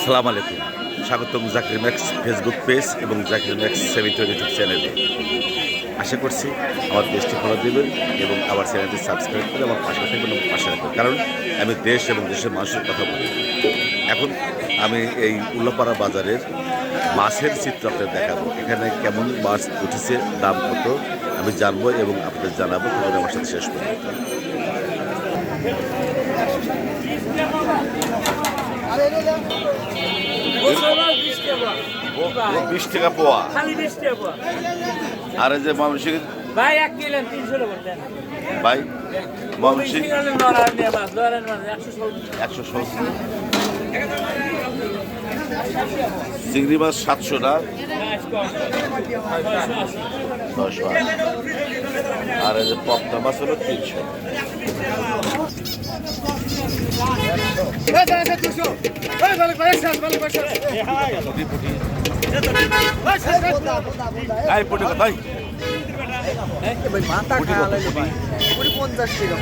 আসসালামু আলাইকুম, স্বাগতম জাকির ম্যাক্স ফেসবুক পেজ এবং জাকির ম্যাক্স 72 ইউটিউব চ্যানেলে। আশা করছি আমার পেজটি ফলো দেবেন এবং আমার চ্যানেলটি সাবস্ক্রাইব করে আমার পাশে থাকবেন এবং পাশে রাখবেন, কারণ আমি দেশ এবং দেশের মানুষের কথা বলি। এখন আমি এই উল্লাপাড়া বাজারের মাছের চিত্র আপনাদের দেখাবো। এখানে কেমন মাছ উঠেছে, দাম কত আমি জানবো এবং আপনাদের জানাবো। তাহলে আমার সাথে শেষ করবো। 20 টাকা পোয়া। আর এই যে ময়মনসিংহ ভাই 1 কিলো 300 টাকা দেন ভাই, ময়মনসিংহ 160 চিংড়ি মাছ 700 টাকা 10 আর এই যে পপটা মাছ হলো 300। মাথা খাওয়ালে ভাই 50 টাকা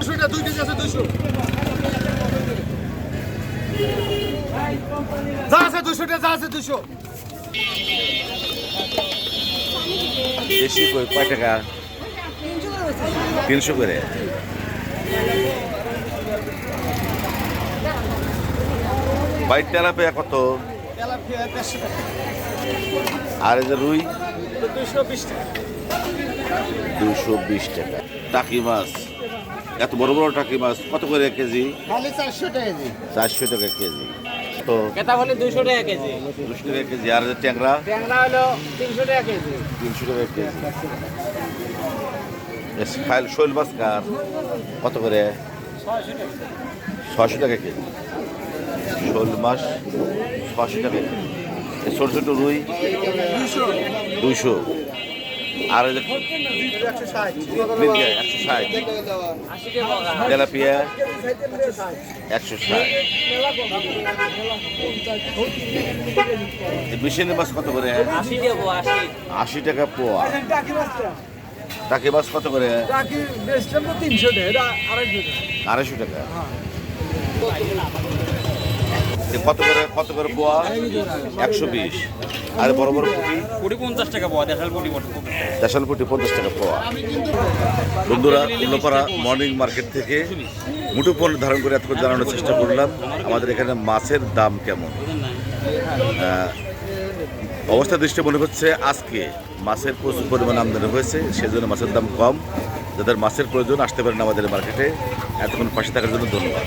200 2 কেজি আছে 200 যা আছে 200 টাকা যা আছে 200 দেশি কই কয় টাকা? 300 করে। ভাই তেলাপিয়া কত? তেলাপিয়া 150 টাকা আর এই যে রুই 220 টাকা 220 টাকা। টাকি মাছ, এত বড় বড় টাকি মাছ কত করে কেজি? খালি 400 টাকা কেজি 400 টাকা কেজি। তো কেতা বলে 200 টাকা কেজি 200 টাকা কেজি। আর এই যে ট্যাংরা ট্যাংরা হলো 300 টাকা কেজি 300 টাকা কেজি। খাইল শৈল মাছ কার কত করে? 600 টাকা কেজি। শোল মাছ 600 টাকা কেজি। ছোট ছোট রুই 200। আর 160 তেলাপিয়া 160। মিশিয়ে মাছ কত করে? 80 টাকা পোয়া। টাকি মাছ কত করে? 300 টাকা 250 টাকা। কত করে পোয়া? 120। আর বড় বড় পুঁটি 50 টাকা পাওয়া দেশাল পুটি দেশাল পুঁটি 50 টাকা পোয়া। বন্ধুরা, উল্লাপাড়া মর্নিং মার্কেট থেকে মুঠোফোন ধারণ করে এতক্ষণ জানানোর চেষ্টা করলাম আমাদের এখানে মাছের দাম কেমন। অবস্থা দৃষ্টি মনে হচ্ছে আজকে মাছের প্রচুর পরিমাণ আমদানি হয়েছে, সেজন্য মাছের দাম কম। যাদের মাছের প্রয়োজন আসতে পারেন আমাদের মার্কেটে। এতক্ষণ পাশে থাকার জন্য ধন্যবাদ।